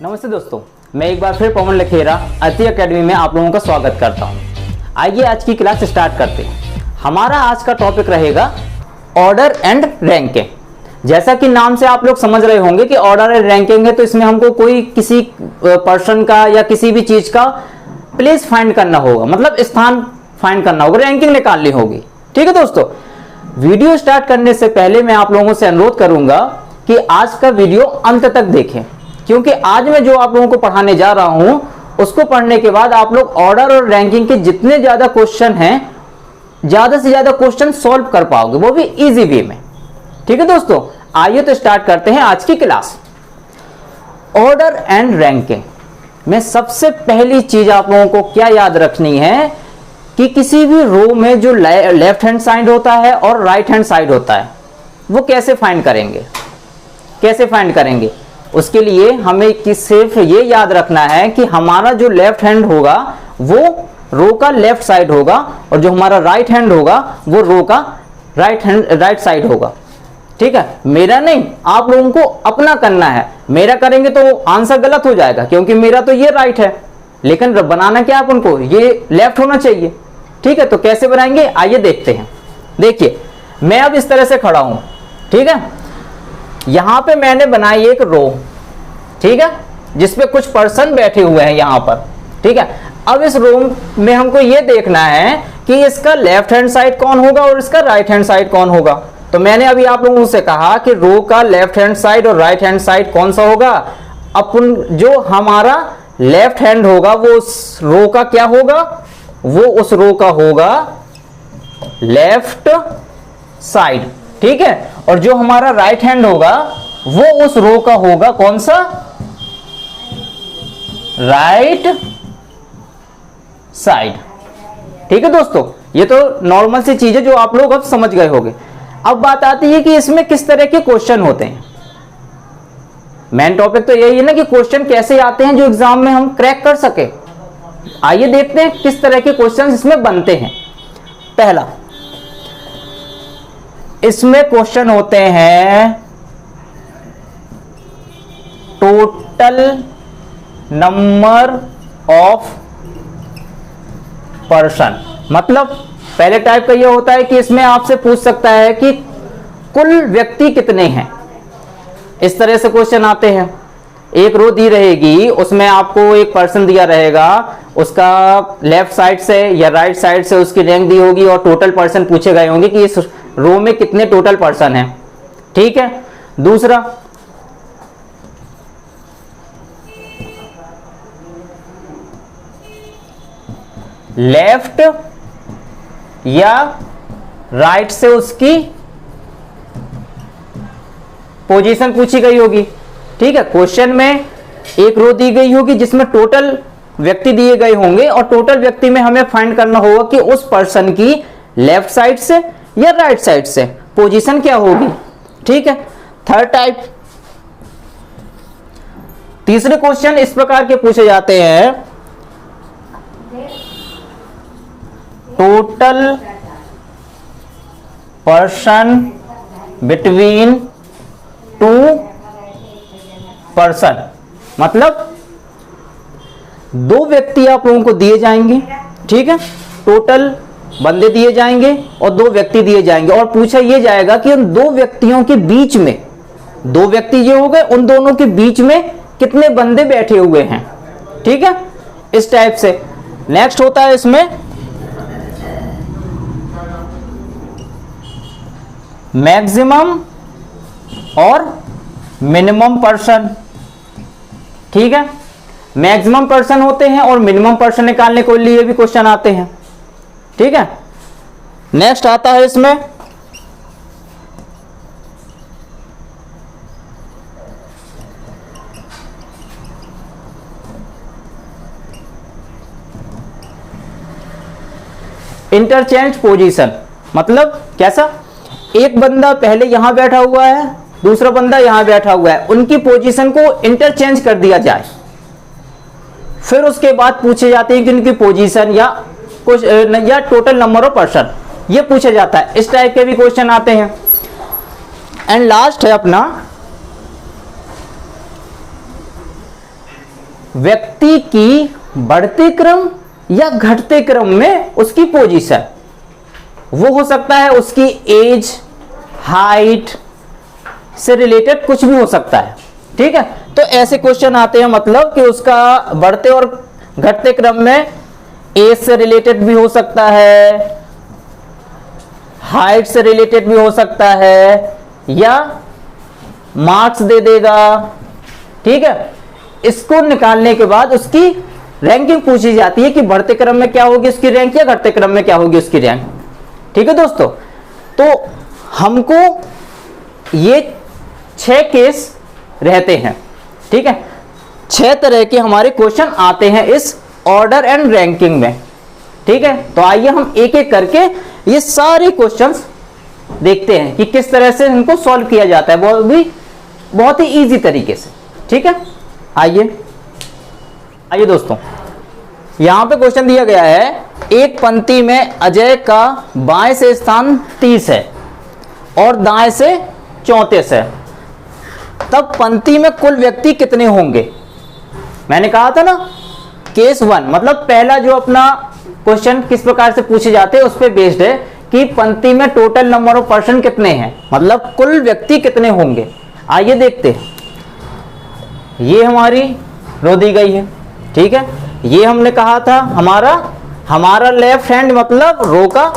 नमस्ते दोस्तों, मैं एक बार फिर पवन लखेरा अति अकेडमी में आप लोगों का स्वागत करता हूं। आइए आज की क्लास स्टार्ट करते हैं। हमारा आज का टॉपिक रहेगा ऑर्डर एंड रैंकिंग। जैसा कि नाम से आप लोग समझ रहे होंगे कि ऑर्डर एंड रैंकिंग है, तो इसमें हमको कोई किसी पर्सन का या किसी भी चीज का प्लेस फाइंड करना होगा, मतलब स्थान फाइंड करना होगा, रैंकिंग निकालनी होगी। ठीक है दोस्तों, वीडियो स्टार्ट करने से पहले मैं आप लोगों से अनुरोध करूंगा कि आज का वीडियो अंत तक देखें, क्योंकि आज मैं जो आप लोगों को पढ़ाने जा रहा हूं उसको पढ़ने के बाद आप लोग ऑर्डर और रैंकिंग के जितने ज्यादा क्वेश्चन हैं, ज्यादा से ज्यादा क्वेश्चन सॉल्व कर पाओगे, वो भी इजी वे में। ठीक है दोस्तों, आइए तो स्टार्ट करते हैं आज की क्लास। ऑर्डर एंड रैंकिंग में सबसे पहली चीज आप लोगों को क्या याद रखनी है कि किसी भी रो में जो लेफ्ट हैंड साइड होता है और राइट हैंड साइड होता है, वो कैसे फाइंड करेंगे। उसके लिए हमें सिर्फ ये याद रखना है कि हमारा जो लेफ्ट हैंड होगा वो रो का लेफ्ट साइड होगा और जो हमारा राइट हैंड होगा वो रो का राइट साइड होगा। ठीक है, मेरा नहीं, आप लोगों को अपना करना है। मेरा करेंगे तो आंसर गलत हो जाएगा, क्योंकि मेरा तो ये राइट है, लेकिन बनाना क्या अपन को, ये लेफ्ट होना चाहिए। ठीक है, तो कैसे बनाएंगे आइए देखते हैं। देखिए, मैं अब इस तरह से खड़ा हूं। ठीक है, यहां पे मैंने बनाई एक रो, ठीक है, जिसपे कुछ पर्सन बैठे हुए हैं यहां पर। ठीक है, अब इस रो में हमको ये देखना है कि इसका लेफ्ट हैंड साइड कौन होगा और इसका राइट हैंड साइड कौन होगा। तो मैंने अभी आप लोगों से कहा कि रो का लेफ्ट हैंड साइड और राइट हैंड साइड कौन सा होगा। अपन जो हमारा लेफ्ट हैंड होगा वो उस रो का क्या होगा, वो उस रो का होगा लेफ्ट साइड। ठीक है, और जो हमारा राइट हैंड होगा वो उस रो का होगा कौन सा, राइट साइड। ठीक है दोस्तों, ये तो नॉर्मल सी चीज है जो आप लोग अब समझ गए होंगे। अब बात आती है कि इसमें किस तरह के क्वेश्चन होते हैं। मेन टॉपिक तो यही है ना कि क्वेश्चन कैसे आते हैं जो एग्जाम में हम क्रैक कर सके। आइए देखते हैं किस तरह के क्वेश्चन इसमें बनते हैं। पहला, इसमें क्वेश्चन होते हैं टोटल नंबर ऑफ पर्सन। मतलब पहले टाइप का यह होता है कि इसमें आपसे पूछ सकता है कि कुल व्यक्ति कितने हैं। इस तरह से क्वेश्चन आते हैं। एक रो दी रहेगी, उसमें आपको एक पर्सन दिया रहेगा, उसका लेफ्ट साइड से या राइट साइड से उसकी रैंक दी होगी और टोटल पर्सन पूछे गए होंगे कि इस रो में कितने टोटल पर्सन हैं। ठीक है, दूसरा, लेफ्ट या राइट से उसकी पोजीशन पूछी गई होगी। ठीक है, क्वेश्चन में एक रो दी गई होगी जिसमें टोटल व्यक्ति दिए गए होंगे और टोटल व्यक्ति में हमें फाइंड करना होगा कि उस पर्सन की लेफ्ट साइड से या राइट साइड से पोजीशन क्या होगी। ठीक है, थर्ड टाइप, तीसरे क्वेश्चन इस प्रकार के पूछे जाते हैं, total person between two person. मतलब दो व्यक्ति आप लोगों को दिए जाएंगे। ठीक है, टोटल बंदे दिए जाएंगे और दो व्यक्ति दिए जाएंगे और पूछा यह जाएगा कि उन दो व्यक्तियों के बीच में, दो व्यक्ति ये हो गए, उन दोनों के बीच में कितने बंदे बैठे हुए हैं। ठीक है, इस टाइप से। नेक्स्ट होता है इसमें मैक्सिमम और मिनिमम पर्सन। ठीक है, मैक्सिमम पर्सन होते हैं और मिनिमम पर्सन निकालने के लिए भी क्वेश्चन आते हैं। ठीक है, नेक्स्ट आता है इसमें इंटरचेंज पोजीशन। मतलब कैसा, एक बंदा पहले यहां बैठा हुआ है, दूसरा बंदा यहां बैठा हुआ है, उनकी पोजीशन को इंटरचेंज कर दिया जाए। फिर उसके बाद पूछे जाते हैं कि उनकी पोजीशन या टोटल नंबर ऑफ पर्सन, ये पूछा जाता है। इस टाइप के भी क्वेश्चन आते हैं। एंड लास्ट है अपना व्यक्ति की बढ़ते क्रम या घटते क्रम में उसकी पोजीशन। वो हो सकता है उसकी एज, हाइट से रिलेटेड कुछ भी हो सकता है, ठीक है। तो ऐसे क्वेश्चन आते हैं, मतलब कि उसका बढ़ते और घटते क्रम में एज से रिलेटेड भी हो सकता है, हाइट से रिलेटेड भी हो सकता है, या मार्क्स दे देगा, ठीक है। इसको निकालने के बाद उसकी रैंकिंग पूछी जाती है कि बढ़ते क्रम में क्या होगी उसकी रैंक या घटते क्रम में क्या होगी उसकी रैंक, ठीक है दोस्तों। तो हमको ये 6 केस रहते हैं, ठीक है। 6 तरह के हमारे क्वेश्चन आते हैं इस ऑर्डर एंड रैंकिंग में, ठीक है। तो आइए हम एक एक करके ये सारे क्वेश्चंस देखते हैं कि किस तरह से इनको सॉल्व किया जाता है, वो भी बहुत ही इजी तरीके से, ठीक है। आइए दोस्तों, यहां पे क्वेश्चन दिया गया है, एक पंक्ति में अजय का बाएं से स्थान 30 है और दाएं से 34 है, तब पंक्ति में कुल व्यक्ति कितने होंगे। मैंने कहा था ना केस 1, मतलब पहला जो अपना क्वेश्चन किस प्रकार से पूछे जाते हैं उस पर बेस्ड है कि पंक्ति में टोटल नंबर ऑफ पर्सन कितने हैं, मतलब कुल व्यक्ति कितने होंगे। आइए देखते हैं, ये हमारी रो दी गई है, ठीक है। ये हमने कहा था हमारा लेफ्ट हैंड मतलब रो का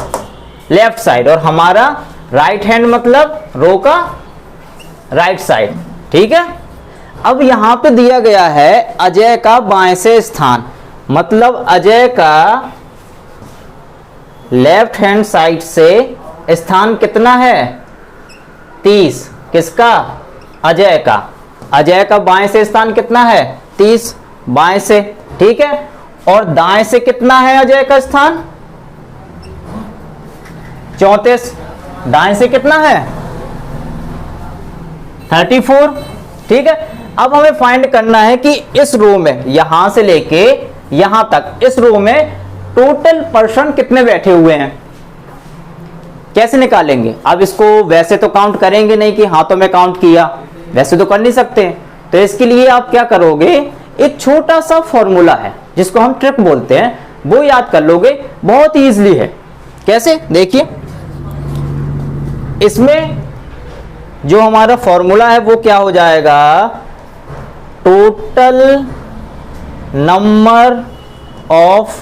लेफ्ट साइड और हमारा राइट हैंड मतलब रो का राइट साइड, ठीक है। अब यहां पे दिया गया है अजय का बाएं से स्थान, मतलब अजय का लेफ्ट हैंड साइड से स्थान कितना है 30, किसका अजय का। अजय का बाएं से स्थान कितना है 30 बाएं से, ठीक है। और दाएं से कितना है अजय का स्थान 34, दाएं से कितना है 34, ठीक है। अब हमें फाइंड करना है कि इस रो में यहां से लेके यहां तक इस रो में टोटल पर्सन कितने बैठे हुए हैं। कैसे निकालेंगे, अब इसको वैसे तो काउंट करेंगे नहीं कि हाथों में काउंट किया, वैसे तो कर नहीं सकते। तो इसके लिए आप क्या करोगे, एक छोटा सा फॉर्मूला है जिसको हम ट्रिक बोलते हैं, वो याद कर लोगे, बहुत इजीली है। कैसे, देखिए इसमें जो हमारा फॉर्मूला है वो क्या हो जाएगा, टोटल नंबर ऑफ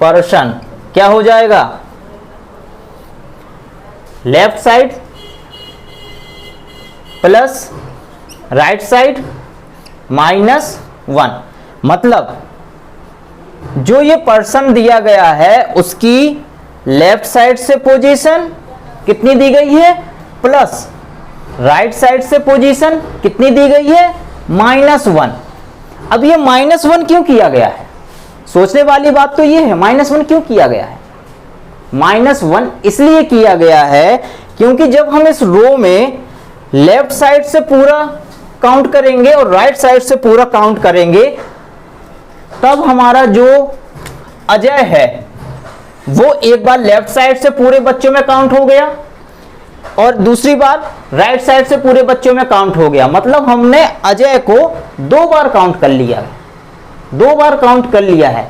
पर्सन क्या हो जाएगा, left side plus right side -1। मतलब जो ये पर्सन दिया गया है उसकी लेफ्ट साइड से पोजीशन कितनी दी गई है प्लस राइट साइड से पोजीशन कितनी दी गई है -1। अब ये -1 क्यों किया गया है, सोचने वाली बात तो ये है, -1 क्यों किया गया है। -1 इसलिए किया गया है क्योंकि जब हम इस रो में लेफ्ट साइड से पूरा काउंट करेंगे और राइट साइड से पूरा काउंट करेंगे, तब हमारा जो अजय है वो एक बार लेफ्ट साइड से पूरे बच्चों में काउंट हो गया और दूसरी बार राइट साइड से पूरे बच्चों में काउंट हो गया। मतलब हमने अजय को 2 बार काउंट कर लिया है, 2 बार काउंट कर लिया है।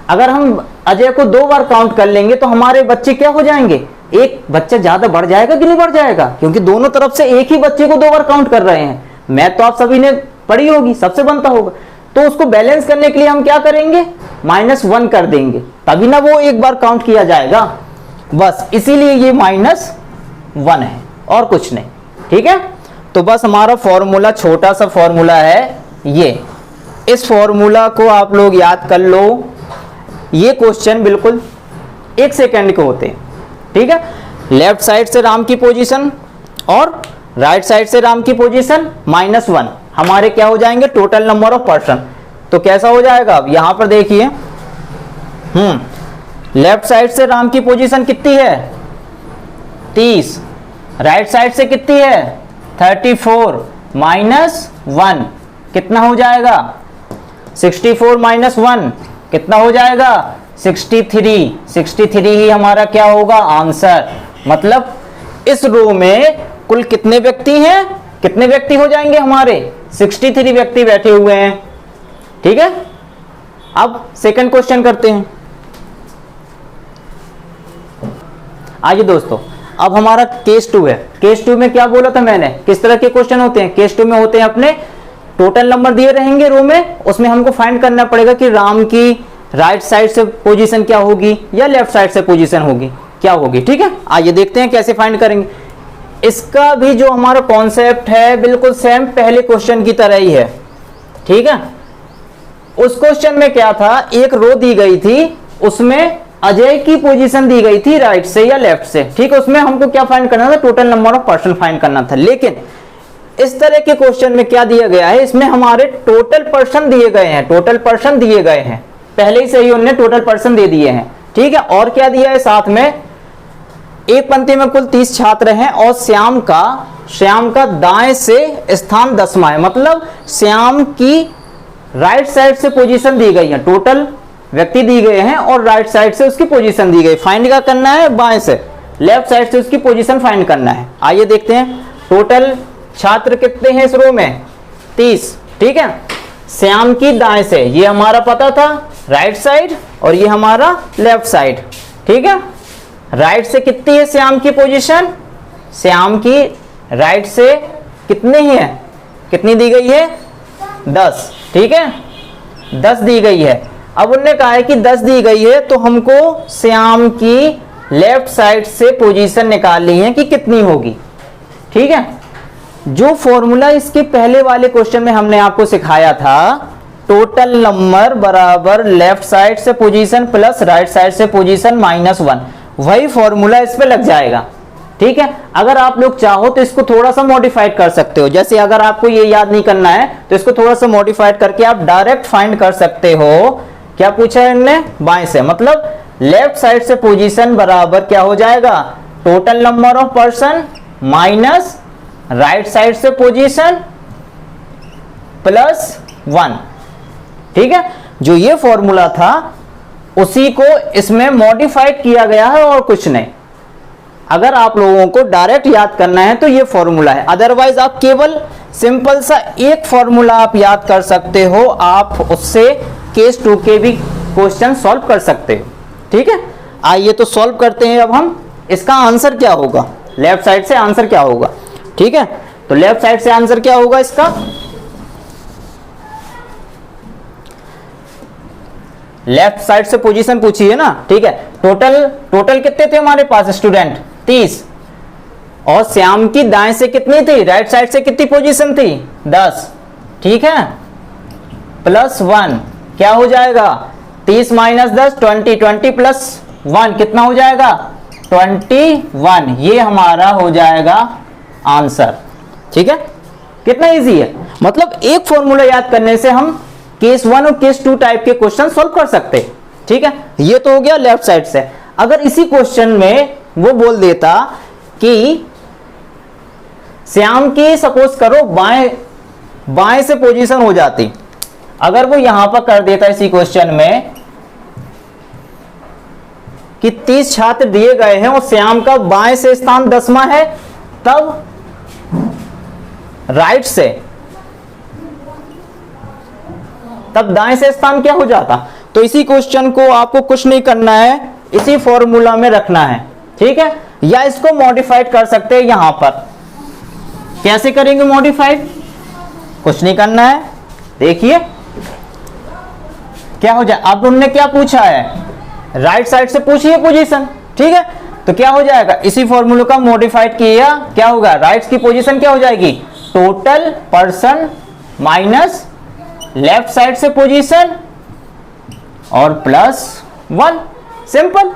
अगर हम अजय को 2 बार काउंट कर लेंगे तो हमारे बच्चे क्या हो जाएंगे, एक बच्चा ज्यादा बढ़ जाएगा कि नहीं बढ़ जाएगा, क्योंकि दोनों तरफ से एक ही बच्चे को 2 बार काउंट कर रहे हैं। मैथ तो आप सभी ने पढ़ी होगी, सबसे बनता होगा। तो उसको बैलेंस करने के लिए हम क्या करेंगे, -1 कर देंगे, तभी ना वो एक बार काउंट किया जाएगा। बस इसीलिए ये -1 है और कुछ नहीं, ठीक है। तो बस हमारा फॉर्मूला छोटा सा फॉर्मूला है ये, इस फॉर्मूला को आप लोग याद कर लो। ये क्वेश्चन बिल्कुल 1 सेकंड के होते हैं, ठीक है। लेफ्ट साइड से राम की पोजीशन और राइट साइड से राम की पोजीशन -1 हमारे क्या हो जाएंगे, टोटल नंबर ऑफ पर्सन। तो कैसा हो जाएगा, अब यहां पर देखिए, लेफ्ट साइड से राम की पोजीशन कितनी है 30, राइट साइड से कितनी है 34 -1 कितना हो जाएगा 64 -1 कितना हो जाएगा 63 ही हमारा क्या होगा आंसर। मतलब इस रो में कुल कितने व्यक्ति हैं, कितने व्यक्ति हो जाएंगे हमारे 63 व्यक्ति बैठे हुए हैं। ठीक है, अब सेकंड क्वेश्चन करते हैं। आइए दोस्तों, अब हमारा केस 2 है। केस 2 में क्या बोला था मैंने, किस तरह के क्वेश्चन होते हैं? केस 2 में होते हैं अपने टोटल नंबर दिए रहेंगे रो में, उसमें हमको फाइंड करना पड़ेगा कि राम की राइट साइड से पोजीशन क्या होगी या लेफ्ट साइड से पोजीशन होगी क्या होगी। ठीक है, आइए देखते हैं कैसे फाइंड करेंगे। इसका भी जो हमारा कॉन्सेप्ट है बिल्कुल सेम पहले क्वेश्चन की तरह ही है। ठीक है, उस क्वेश्चन में क्या था, एक रो दी गई थी, उसमें अजय की पोजीशन दी गई थी राइट से या लेफ्ट से। ठीक है, उसमें हमको क्या फाइंड करना था, total number of person find करना था। लेकिन इस तरह के क्वेश्चन में क्या दिया गया है, इसमें हमारे टोटल पर्सन दिए गए हैं, टोटल पर्सन दिए गए हैं, पहले ही से ही उन्होंने टोटल पर्सन दे दिए हैं। ठीक है, और क्या दिया है साथ में, एक पंक्ति में कुल 30 छात्र हैं और श्याम का दाएं से स्थान 10वां है, मतलब श्याम की राइट साइड से पोजीशन दी गई है, टोटल व्यक्ति दी गए हैं और राइट साइड से उसकी पोजीशन दी गई। फाइंड क्या करना है, बाएं से, लेफ्ट साइड से उसकी पोजीशन फाइंड करना है। आइए देखते हैं, टोटल छात्र कितने हैं इस रो में, 30। ठीक है, श्याम की दाएं से, ये हमारा पता था राइट साइड और ये हमारा लेफ्ट साइड। ठीक है, राइट से कितनी है श्याम की पोजीशन, श्याम की राइट से कितनी है, कितनी दी गई है, 10। ठीक है, 10 दी गई है। अब उन्होंने कहा है कि 10 दी गई है तो हमको श्याम की लेफ्ट साइड से पोजीशन निकालनी है कि कितनी होगी। ठीक है, जो फॉर्मूला इसके पहले वाले क्वेश्चन में हमने आपको सिखाया था, टोटल नंबर बराबर लेफ्ट साइड से पोजीशन प्लस राइट साइड से पोजीशन -1, वही फॉर्मूला इस पे लग जाएगा। ठीक है, अगर आप लोग चाहो तो इसको थोड़ा सा मॉडिफाइड कर सकते हो। जैसे अगर आपको ये याद नहीं करना है तो इसको थोड़ा सा मॉडिफाइड करके आप डायरेक्ट फाइंड कर सकते हो। क्या पूछा है इन्होंने, बाएं से, मतलब लेफ्ट साइड से पोजीशन बराबर क्या हो जाएगा, total number of person minus right side से पोजीशन +1। ठीक है, जो ये फॉर्मूला था उसी को इसमें मॉडिफाइड किया गया है और कुछ नहीं। अगर आप लोगों को डायरेक्ट याद करना है तो ये फॉर्मूला है, अदरवाइज आप केवल सिंपल सा एक फॉर्मूला आप याद कर सकते हो, आप उससे केस 2 के भी क्वेश्चन सॉल्व कर सकते हो। ठीक है, आइए तो सॉल्व करते हैं। अब हम इसका आंसर क्या होगा, लेफ्ट साइड से आंसर क्या होगा। ठीक है, तो लेफ्ट साइड से आंसर क्या होगा इसका, लेफ्ट साइड से पोजीशन पूछी है ना। ठीक है, टोटल कितने थे हमारे पास स्टूडेंट, 30, और श्याम की दाएं से कितनी थी, राइट साइड से कितनी पोजीशन थी, 10। ठीक है, +1 क्या हो जाएगा, 30 - 10 20, 20 + 1 कितना हो जाएगा, 21। ये हमारा हो जाएगा आंसर। ठीक है, कितना इजी है, मतलब एक फॉर्मूला याद करने से हम केस 1 और केस 2 टाइप के क्वेश्चन सॉल्व कर सकते हैं। ठीक है, ये तो हो गया लेफ्ट साइड से। अगर इसी क्वेश्चन में वो बोल देता कि श्याम की सपोज करो बाएं से पोजीशन हो जाती, अगर वो यहां पर कर देता इसी क्वेश्चन में कि 30 छात्र दिए गए हैं और श्याम का बाएं से स्थान 10वां है, तब राइट से, तब दाएं से स्थान क्या हो जाता। तो इसी क्वेश्चन को आपको कुछ नहीं करना है, इसी फॉर्मूला में रखना है। ठीक है, या इसको मॉडिफाइड कर सकते हैं यहां पर। कैसे करेंगे मॉडिफाइड, कुछ नहीं करना है, देखिए क्या हो जाए। अब उन्होंने क्या पूछा है, राइट साइड से पूछी है पोजीशन। ठीक है, तो क्या हो जाएगा, इसी फॉर्मूले का मॉडिफाइड किया, क्या होगा, राइट की पोजीशन क्या हो जाएगी, total person minus left side से पोजीशन और +1। सिंपल,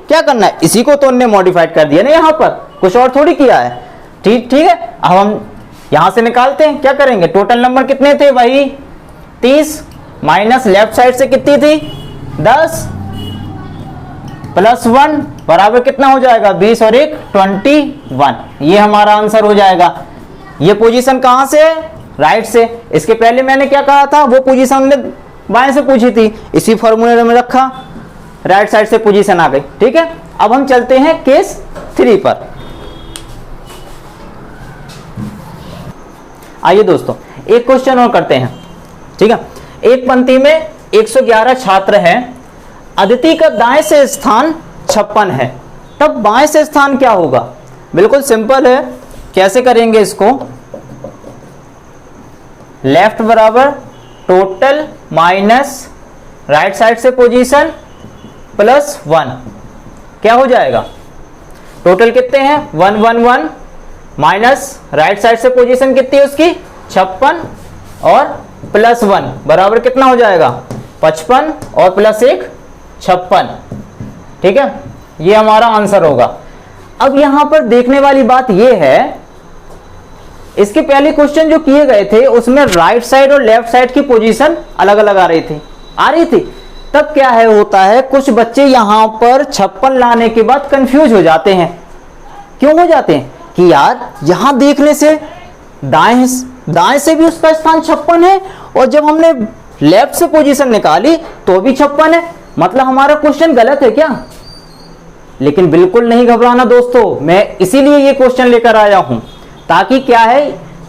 क्या करना है, इसी को तो उन्होंने मॉडिफाइड कर दिया ना, यहां पर कुछ और थोड़ी किया है। ठीक है, अब हम यहां से निकालते हैं, क्या करेंगे, टोटल नंबर कितने थे, वही 30 माइनस लेफ्ट साइड से कितनी थी, 10 +1 बराबर कितना हो जाएगा, 20 और 1 21। ये हमारा आंसर हो जाएगा। ये पोजीशन कहां से है, राइट से। इसके पहले मैंने क्या कहा था, वो पोजीशन हमने बाएं से पूछी थी, इसी फॉर्मूले में रखा, राइट साइड से पोजीशन आ गई। ठीक है, अब हम चलते हैं केस 3 पर। आइए दोस्तों, एक क्वेश्चन और करते हैं, ठीक है। एक पंक्ति में 111 छात्र हैं, अदिति का दाएं से स्थान 56 है, तब बाएं से स्थान क्या होगा? बिल्कुल सिंपल है, कैसे करेंगे इसको? लेफ्ट बराबर टोटल माइनस राइट साइड से पोजीशन प्लस 1, क्या हो जाएगा? टोटल कितने हैं? 1 1 1 माइनस राइट साइड से पोजीशन कितनी है उसकी? 56 और प्लस 1 बराबर कितना हो जाएगा? 55 और प्लस 1 56, ठीक है। ये हमारा आंसर होगा। अब यहां पर देखने वाली बात यह है, इसके पहले क्वेश्चन जो किए गए थे उसमें राइट साइड और लेफ्ट साइड की पोजीशन अलग अलग आ रही थी। तब क्या है होता है, कुछ बच्चे यहां पर 56 लाने के बाद कंफ्यूज हो जाते हैं। क्यों हो जाते हैं? कि यार यहां देखने से दाएं से भी उसका स्थान 56 है और जब हमने लेफ्ट से पोजीशन निकाली तो भी 56 है, मतलब हमारा क्वेश्चन गलत है क्या? लेकिन बिल्कुल नहीं घबराना दोस्तों, मैं इसीलिए ये क्वेश्चन लेकर आया हूं, ताकि क्या है,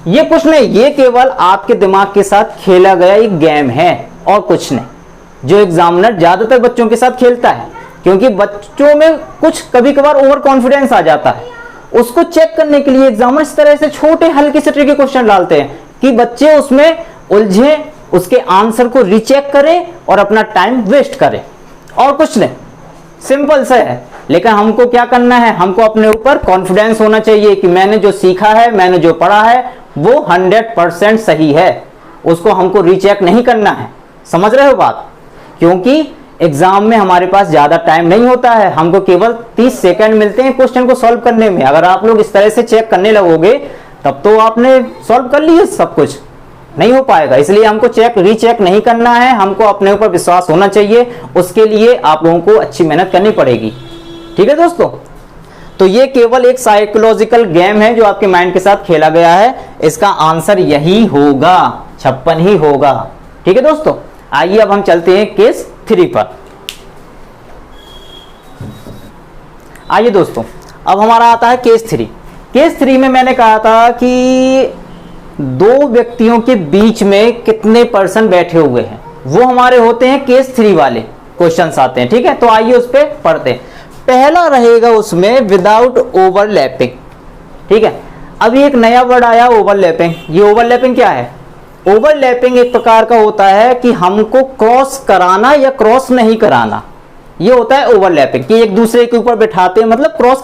ये कुछ नहीं, ये केवल आपके दिमाग के साथ खेला गया एक गेम है और कुछ नहीं, जो एग्जामिनर ज्यादातर बच्चों के साथ खेलता है। क्योंकि बच्चों में कुछ कभी कभार ओवर कॉन्फिडेंस आ जाता है, उसको चेक करने के लिए एग्जामिनर इस तरह से छोटे हल्के से ट्रिकी क्वेश्चन डालते हैं कि बच्चे उसमें उलझे, उसके आंसर को रीचेक करें और अपना टाइम वेस्ट करें, और कुछ नहीं, सिंपल सा है। लेकिन हमको क्या करना है, हमको अपने ऊपर कॉन्फिडेंस होना चाहिए कि मैंने जो सीखा है, मैंने जो पढ़ा है वो 100% सही है, उसको हमको रीचेक नहीं करना है। समझ रहे हो बात? क्योंकि एग्जाम में हमारे पास ज्यादा टाइम नहीं होता है, हमको केवल 30 सेकंड मिलते हैं क्वेश्चन को सॉल्व करने में। अगर आप लोग इस तरह से चेक करने लगोगे तब तो आपने सॉल्व कर लिया, सब कुछ नहीं हो पाएगा। इसलिए हमको रीचेक नहीं करना है, हमको अपने ऊपर विश्वास होना चाहिए, उसके लिए आप लोगों को अच्छी मेहनत करनी पड़ेगी, ठीक है दोस्तों। तो ये केवल एक साइकोलॉजिकल गेम है जो आपके माइंड के साथ खेला गया है, इसका आंसर यही होगा, 56 ही होगा, ठीक है दोस्तों। आइए अब हम चलते हैं केस 3 पर। आइए दोस्तों, अब हमारा आता है केस 3। केस 3 में मैंने कहा था कि दो व्यक्तियों के बीच में कितने पर्सन बैठे हुए हैं, वो हमारे होते हैं केस 3 वाले क्वेश्चंस आते हैं, ठीक है। तो आइए उस पर पढ़ते हैं। पहला रहेगा उसमें विदाउट ओवरलैपिंग, ठीक है। अभी एक नया वर्ड आया ओवरलैपिंग। ये ओवरलैपिंग क्या है? ओवरलैपिंग एक प्रकार का होता है कि हमको क्रॉस कराना या क्रॉस नहीं कराना, ये होता है ओवरलैपिंग, कि एक दूसरे के ऊपर बैठाते हैं, मतलब क्रॉस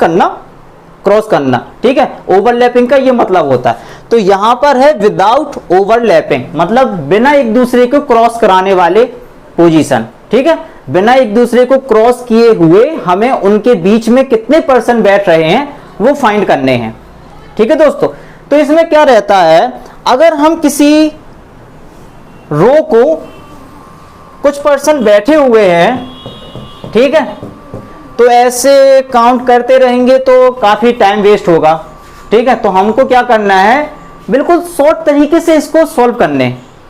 करना, ठीक है। ओवरलैपिंग का ये मतलब होता है। तो यहां पर है विदाउट ओवरलैपिंग, मतलब बिना एक दूसरे को क्रॉस कराने वाले पोजीशन, ठीक है। बिना एक दूसरे को क्रॉस किए हुए हमें उनके बीच में कितने पर्सन बैठ रहे हैं वो फाइंड करने हैं, ठीक है दोस्तों। तो इसमें क्या रहता है, अगर हम किसी रो को कुछ पर्सन बैठे हुए हैं, ठीक है, तो ऐसे काउंट करते रहेंगे तो काफी टाइम वेस्ट होगा, ठीक है। तो हमको क्या करना है, बिल्कुल शॉर्ट तरीके से इसको सॉल्व करने,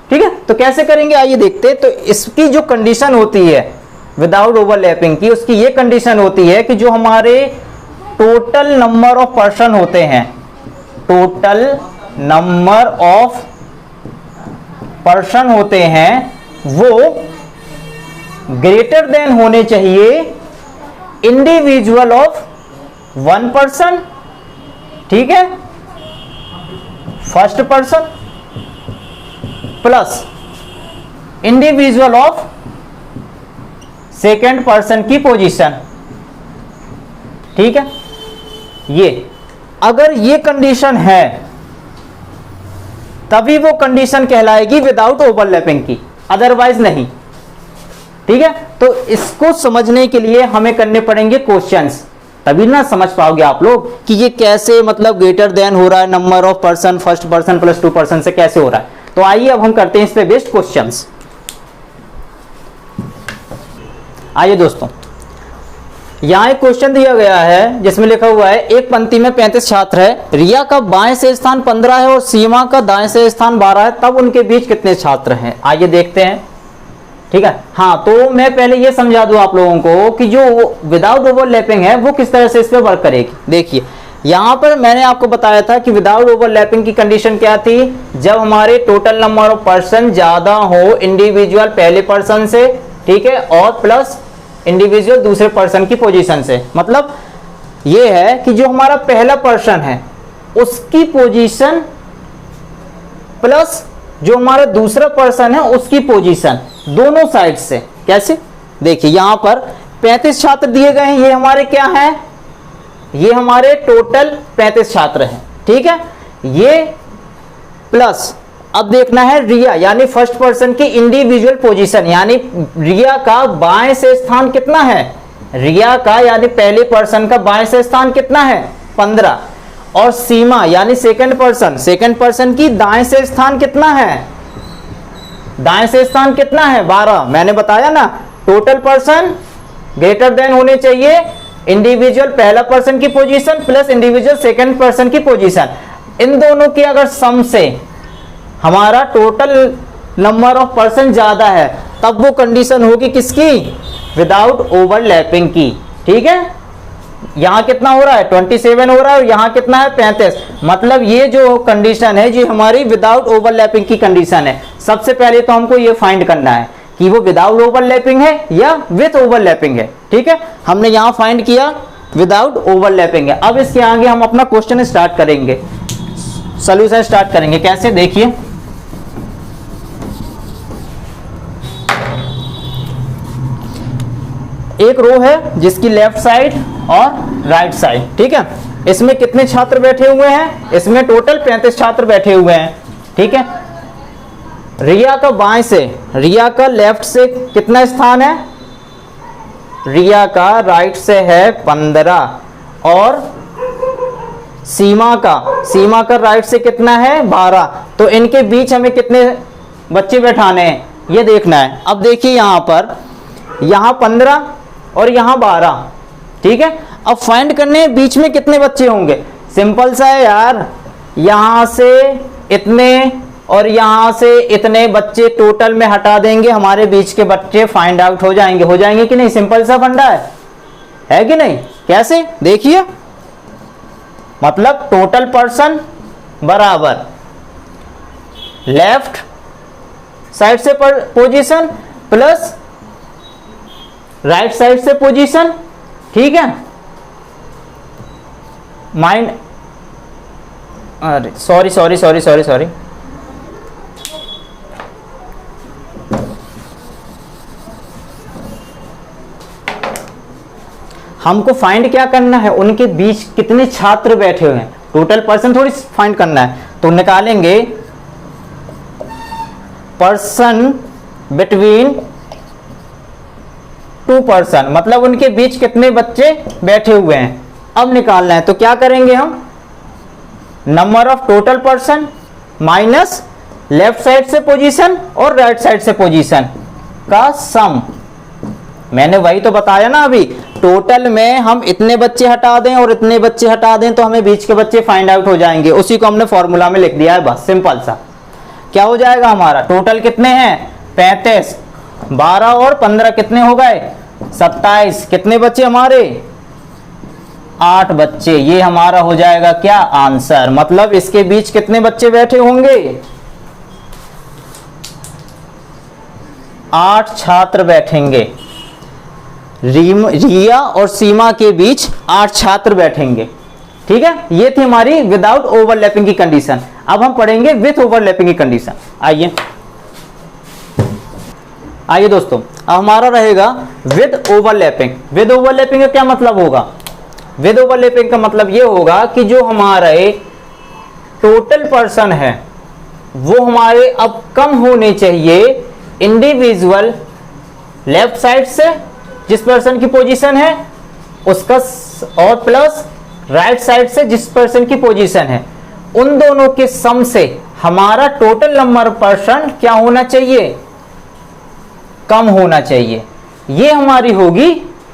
ठीक है। तो कैसे करेंगे आइए देखते हैं। तो इसकी जो कंडीशन होती है विदाउट ओवरलैपिंग की, उसकी ये कंडीशन होती है कि जो हमारे टोटल नंबर ऑफ पर्सन होते हैं, टोटल नंबर ऑफ पर्सन होते हैं, वो ग्रेटर देन होने चाहिए इंडिविजुअल ऑफ 1 पर्सन, ठीक है, first person plus individual of second person की पोजीशन, ठीक है। ये अगर ये कंडीशन है तभी वो कंडीशन कहलाएगी विदाउट ओवरलैपिंग की, अदरवाइज नहीं, ठीक है। तो इसको समझने के लिए हमें करने पड़ेंगे क्वेश्चंस, तभी ना समझ पाओगे आप लोग कि ये कैसे, मतलब ग्रेटर देन हो रहा है number of person first person plus 2 person से कैसे हो रहा है। तो आइए अब हम करते हैं इस पे बेस्ड क्वेश्चंस। आइए दोस्तों, यहां एक क्वेश्चन दिया गया है जिसमें लिखा हुआ है एक पंक्ति में 35 छात्र है, रिया का बाएं से स्थान 15 है और सीमा का दाएं से स्थान 12 है, तब उनके बीच कितने छात्र हैं। आइए देखते हैं, ठीक है। हाँ, तो मैं पहले ये समझा दूं आप लोगों को कि जो विदाउट ओवरलैपिंग है वो किस तरह से इस पे वर्क करेगी। देखिए, यहां पर मैंने आपको बताया था कि विदाउट ओवरलैपिंग की कंडीशन क्या थी, जब हमारे टोटल नंबर ऑफ पर्सन ज्यादा हो इंडिविजुअल पहले पर्सन से, ठीक है, और प्लस इंडिविजुअल दूसरे पर्सन की पोजीशन से। मतलब ये है कि जो हमारा पहला पर्सन है उसकी पोजीशन प्लस जो हमारा दूसरा पर्सन है उसकी पोजीशन, दोनों साइड से। कैसे? देखिए यहां पर 35 छात्र दिए गए हैं, ये हमारे क्या हैं, ये हमारे टोटल 35 छात्र हैं, ठीक है। ये प्लस अब देखना है रिया यानी फर्स्ट पर्सन की इंडिविजुअल पोजीशन, यानी रिया का बाएं से स्थान कितना है, रिया का यानी पहले पर्सन का बाएं से स्थान कितना है 15, और सीमा यानी सेकंड पर्सन की दाएं से स्थान कितना है, दाएं से स्थान कितना है 12। मैंने बताया ना टोटल पर्सन ग्रेटर देन होने चाहिए इंडिविजुअल पहला पर्सन की position plus individual second person की पोजीशन, इन दोनों की अगर सम से हमारा टोटल नंबर ऑफ पर्सन ज्यादा है तब वो कंडीशन होगी किसकी, विदाउट ओवरलैपिंग की, ठीक है। यहां कितना हो रहा है 27 हो रहा है और यहां कितना है 35, मतलब ये जो कंडीशन है ये हमारी विदाउट ओवरलैपिंग की कंडीशन है। सबसे पहले तो हमको ये फाइंड करना है कि वो विदाउट ओवरलैपिंग है या विथ ओवरलैपिंग है, ठीक है। हमने यहां फाइंड किया विदाउट ओवरलैपिंग है। अब इसके आगे हम अपना क्वेश्चन स्टार्ट करेंगे, सॉल्यूशन स्टार्ट करेंगे। कैसे? देखिए एक रो है जिसकी लेफ्ट साइड और राइट साइड, ठीक है। इसमें कितने छात्र बैठे हुए हैं, इसमें टोटल 35 छात्र बैठे हुए हैं, ठीक है। रिया का बाएं से, रिया का लेफ्ट से कितना स्थान है, रिया का राइट से है 15, और सीमा का राइट से कितना है 12। तो इनके बीच हमें कितने बच्चे बैठाने हैं ये देखना है। अब देखिए यहां पर, यहां 15 और यहां 12, ठीक है। अब फाइंड करने हैं बीच में कितने बच्चे होंगे। सिंपल सा है यार, यहां से इतने और यहां से इतने बच्चे टोटल में हटा देंगे, हमारे बीच के बच्चे फाइंड आउट हो जाएंगे कि नहीं। सिंपल सा फंडा है कि नहीं। कैसे? देखिए मतलब टोटल पर्सन बराबर लेफ्ट साइड से पोजीशन प्लस राइट साइड से पोजीशन, ठीक है। माइंड, अरे सॉरी, हमको फाइंड क्या करना है, उनके बीच कितने छात्र बैठे हुए हैं, टोटल पर्सन थोड़ी फाइंड करना है। तो निकालेंगे पर्सन बिटवीन टू पर्सन, मतलब उनके बीच कितने बच्चे बैठे हुए हैं, अब निकालना है। तो क्या करेंगे हम, number of total person minus left side से पोजीशन और राइट साइड से पोजीशन का सम। मैंने वही तो बताया ना अभी, टोटल में हम इतने बच्चे हटा दें और इतने बच्चे हटा दें तो हमें बीच के बच्चे फाइंड आउट हो जाएंगे। उसी को हमने फॉर्मूला में लिख दिया है, बस सिंपल सा। क्या हो जाएगा हमारा, टोटल कितने हैं 35, 12 और 15 कितने हो गए 27, कितने बच्चे हमारे 8 बच्चे। ये हमारा हो जाएगा क्या आंसर। मतलब इसके बीच कितने बच्चे बैठे होंगे 8 छात्र बैठेंगे। रिया और सीमा के बीच 8 छात्र बैठेंगे, ठीक है। ये थी हमारी विदाउट ओवरलैपिंग की कंडीशन। अब हम पढ़ेंगे विथ ओवरलैपिंग की कंडीशन। आइए दोस्तों, अब हमारा रहेगा विद ओवरलैपिंग। विद ओवरलैपिंग का क्या मतलब होगा, विद ओवरलैपिंग का मतलब ये होगा कि जो हमारे टोटल पर्सन है वो हमारे अब कम होने चाहिए इंडिविजुअल लेफ्ट साइड से जिस पर्सन की पोजीशन है उसका, और प्लस राइट साइड से जिस पर्सन की पोजीशन है, उन दोनों के सम से हमारा टोटल नंबर पर्सन क्या होना चाहिए, कम होना चाहिए। ये हमारी होगी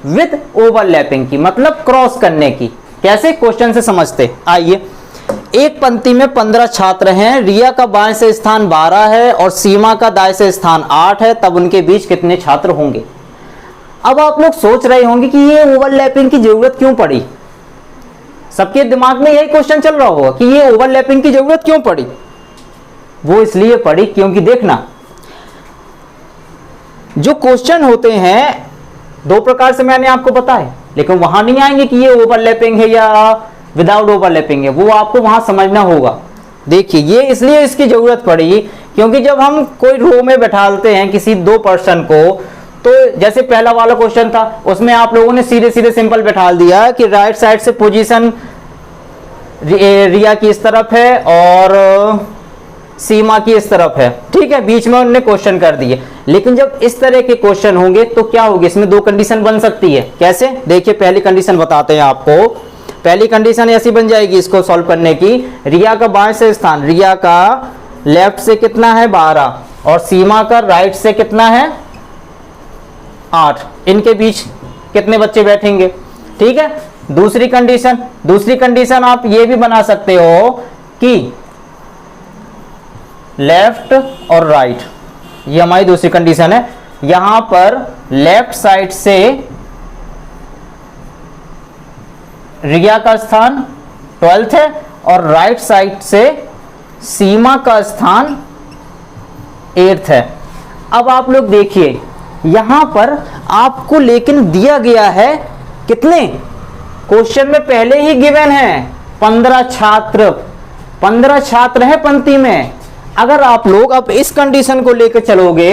विद ओवरलैपिंग की, मतलब क्रॉस करने की। कैसे, क्वेश्चन से समझते। आइए, एक पंक्ति में 15 छात्र हैं, रिया का बाएं से स्थान 12 है और सीमा का दाएं से स्थान 8 है, तब उनके बीच कितने छात्र होंगे। अब आप लोग सोच रहे होंगे कि ये ओवरलैपिंग की जरूरत क्यों पड़ी। सबके दिमाग में यही क्वेश्चन चल रहा होगा कि ये ओवरलैपिंग की जरूरत क्यों पड़ी। वो इसलिए पड़ी क्योंकि देखना, जो क्वेश्चन होते हैं दो प्रकार से मैंने आपको बताया, लेकिन वहां नहीं आएंगे कि ये ओवरलैपिंग है या विदाउट ओवरलैपिंग है, वो आपको वहां समझना होगा। देखिए ये इसलिए इसकी जरूरत पड़ी क्योंकि जब हम कोई रो में बैठालते हैं किसी दो पर्सन को, तो जैसे पहला वाला क्वेश्चन था उसमें आप लोगों ने सीधे सीधे सिंपल बैठाल दिया कि राइट साइड से पोजीशन रिया की इस तरफ है और सीमा की इस तरफ है, ठीक है, बीच में उन्होंने क्वेश्चन कर दिए। लेकिन जब इस तरह के क्वेश्चन होंगे तो क्या होगी, इसमें दो कंडीशन बन सकती है। कैसे, देखिए पहली कंडीशन बताते हैं आपको। पहली कंडीशन ऐसी बन जाएगी इसको सॉल्व करने की, रिया का बाएं से स्थान, रिया का लेफ्ट से कितना है 12 और सीमा का राइट से कितना है 8, इनके बीच कितने बच्चे बैठेंगे, ठीक है। दूसरी कंडीशन आप ये भी बना सकते हो कि लेफ्ट और राइट, ये हमारी दूसरी कंडीशन है। यहां पर लेफ्ट साइड से रिया का स्थान 12th है और राइट साइड से सीमा का स्थान 8th है। अब आप लोग देखिए यहां पर आपको लेकिन दिया गया है कितने, क्वेश्चन में पहले ही गिवन है 15 छात्र है पंक्ति में। अगर आप लोग अब इस कंडीशन को लेकर चलोगे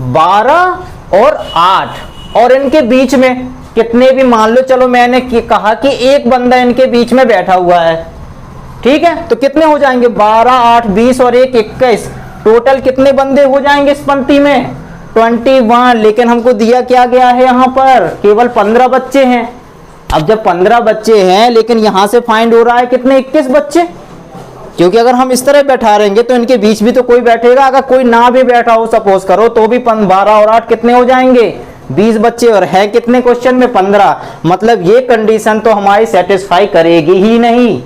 12 और 8 और इनके बीच में कितने भी, मान लो चलो मैंने कहा कि एक बंदा इनके बीच में बैठा हुआ है, ठीक है, तो कितने हो जाएंगे 12 8 20 और 1 21, टोटल कितने बंदे हो जाएंगे इस पंक्ति में 21। लेकिन हमको दिया क्या गया है, यहां पर केवल 15 बच्चे हैं। अब जब 15 बच्चे हैं लेकिन यहां से फाइंड हो रहा है कितने 21 बच्चे, क्योंकि अगर हम इस तरह बैठा रहेंगे तो इनके बीच भी तो कोई बैठेगा, अगर कोई ना भी बैठा हो सपोज करो तो भी 12 और 8 कितने हो जाएंगे 20 बच्चे, और है कितने क्वेश्चन में 15। मतलब ये कंडीशन तो हमारी सेटिस्फाई करेगी ही नहीं।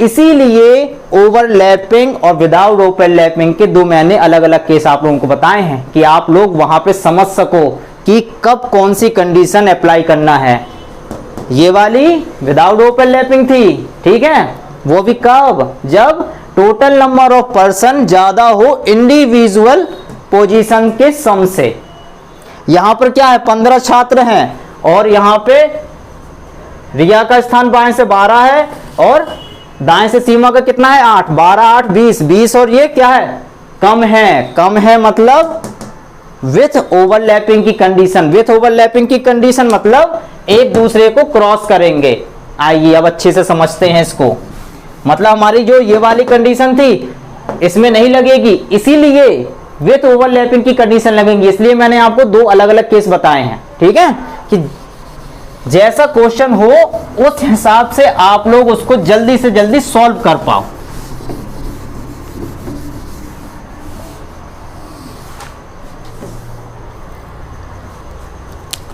इसीलिए ओवरलैपिंग और विदाउट ओवरलैपिंग के दो मैंने अलग अलग केस आप लोगों को बताए हैं कि आप लोग वहां पे समझ सको कि कब कौन सी कंडीशन अप्लाई करना है। ये वाली विदाउट ओवरलैपिंग थी, ठीक है, वो भी कब, जब टोटल नंबर ऑफ पर्सन ज्यादा हो इंडिविजुअल पोजीशन के सम से। यहां पर क्या है 15 छात्र हैं और यहां पे रिया का स्थान बाएं से 12 है और दाएं से सीमा का कितना है 8, 12 8 20 और ये क्या है कम है मतलब विथ ओवरलैपिंग की कंडीशन। विथ ओवरलैपिंग की कंडीशन मतलब एक दूसरे को क्रॉस करेंगे। आइए अब अच्छे से समझते हैं इसको। मतलब हमारी जो ये वाली कंडीशन थी इसमें नहीं लगेगी, इसीलिए विथ ओवरलैपिंग की कंडीशन लगेंगी। इसलिए मैंने आपको दो अलग अलग केस बताए हैं, ठीक है, कि जैसा क्वेश्चन हो उस हिसाब से आप लोग उसको जल्दी से जल्दी सॉल्व कर पाओ।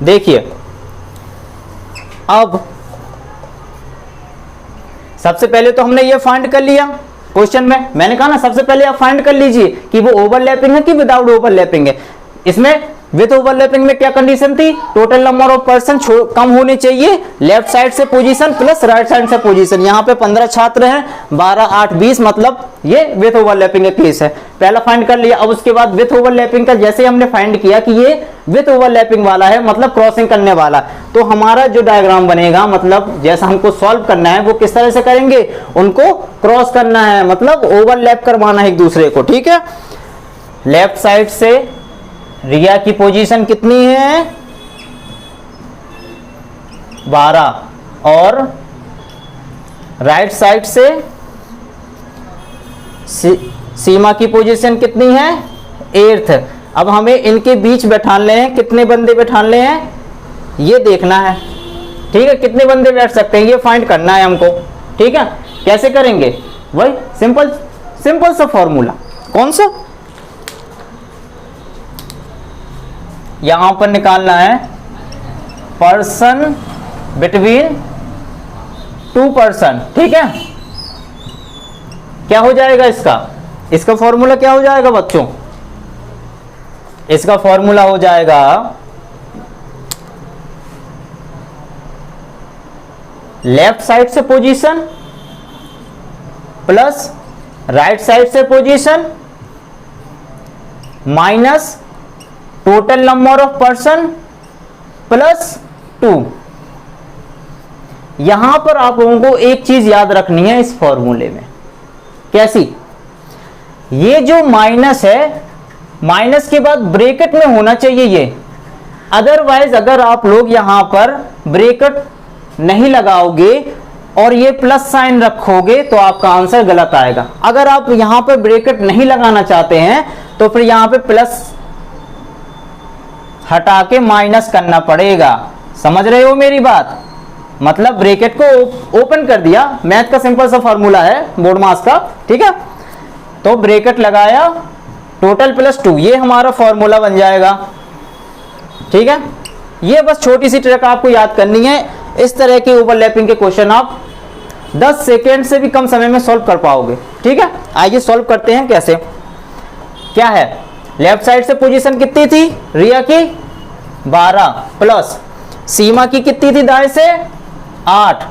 देखिए अब सबसे पहले तो हमने ये फाइंड कर लिया क्वेश्चन में, मैंने कहा ना सबसे पहले आप फाइंड कर लीजिए कि वो ओवरलैपिंग है कि विदाउट ओवरलैपिंग है। इसमें विथ ओवरलैपिंग में क्या कंडीशन थी, टोटल नंबर ऑफ पर्सन कम होने चाहिए, लेफ्ट साइड से पोजीशन प्लस राइट साइड से पोजीशन। यहाँ पे 15 छात्र हैं, 12 8 20, मतलब ये विथ ओवरलैपिंग का केस है। पहला फाइंड कर लिया। अब उसके बाद विथ ओवरलैपिंग का जैसे हमने फाइंड किया कि ये विथ ओवरलैपिंग वाला है, मतलब क्रॉसिंग करने वाला, तो हमारा जो डायग्राम बनेगा, मतलब जैसा हमको सॉल्व करना है वो किस तरह से करेंगे, उनको क्रॉस करना है, मतलब ओवरलैप करवाना है एक दूसरे को, ठीक है। लेफ्ट साइड से रिया की पोजीशन कितनी है 12 और राइट साइड से सीमा की पोजीशन कितनी है 8th। अब हमें इनके बीच बैठाने हैं, कितने बंदे बैठाने हैं ये देखना है, ठीक है, कितने बंदे बैठ सकते हैं ये फाइंड करना है हमको, ठीक है। कैसे करेंगे, वही सिंपल सा फॉर्मूला। कौन सा, यहां पर निकालना है पर्सन बिटवीन 2 पर्सन, ठीक है। क्या हो जाएगा इसका फॉर्मूला क्या हो जाएगा बच्चों, इसका फॉर्मूला हो जाएगा लेफ्ट साइड से पोजीशन प्लस राइट साइड से position minus total number of person plus 2। यहां पर आप लोगों को एक चीज याद रखनी है इस फॉर्मूले में। कैसी? ये जो माइनस है, माइनस के बाद ब्रैकेट में होना चाहिए ये, अदरवाइज अगर आप लोग यहां पर ब्रैकेट नहीं लगाओगे और ये प्लस साइन रखोगे तो आपका आंसर गलत आएगा। अगर आप यहां पर ब्रैकेट नहीं लगाना चाहते हैं तो फिर यहां पे प्लस हटा के माइनस करना पड़ेगा। समझ रहे हो मेरी बात? मतलब ब्रैकेट को ओपन कर दिया, मैथ का सिंपल सा फॉर्मूला है बोर्ड मास का, ठीक है। तो ब्रैकेट लगाया, टोटल प्लस 2, ये हमारा फॉर्मूला बन जाएगा, ठीक है। ये बस छोटी सी ट्रिक आपको याद करनी है। इस तरह के ओवरलैपिंग के क्वेश्चन आप 10 सेकेंड से भी कम समय में सॉल्व कर पाओगे, ठीक है। आइए सॉल्व करते हैं। कैसे? क्या है, लेफ्ट साइड से पोजीशन कितनी थी रिया की? 12 प्लस सीमा की कितनी थी दाएं से? 8,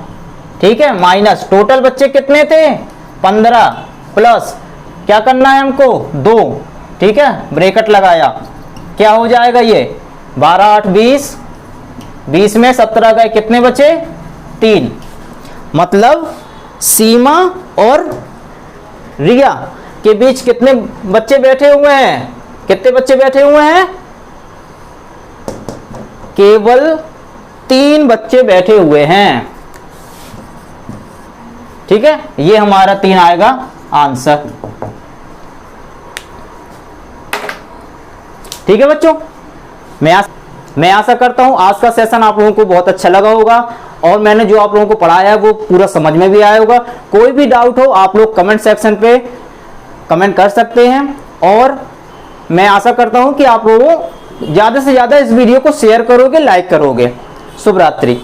ठीक है, माइनस टोटल बच्चे कितने थे? 15 प्लस क्या करना है हमको? 2, ठीक है, ब्रैकेट लगाया, क्या हो जाएगा ये? 12 8 20, 20 में 17 गए, कितने बचे? 3। मतलब सीमा और रिया के बीच कितने बच्चे बैठे हुए हैं? कितने बच्चे बैठे हुए हैं? केवल 3 बच्चे बैठे हुए हैं, ठीक है। ये हमारा 3 आएगा आंसर, ठीक है बच्चों। मैं आशा करता हूं आज का सेशन आप लोगों को बहुत अच्छा लगा होगा और मैंने जो आप लोगों को पढ़ाया है वो पूरा समझ में भी आया होगा। कोई भी डाउट हो आप लोग कमेंट सेक्शन पे कमेंट कर सकते हैं और मैं आशा करता हूं कि आप लोगों ज्यादा से ज्यादा इस वीडियो को शेयर करोगे, लाइक करोगे। शुभ रात्रि।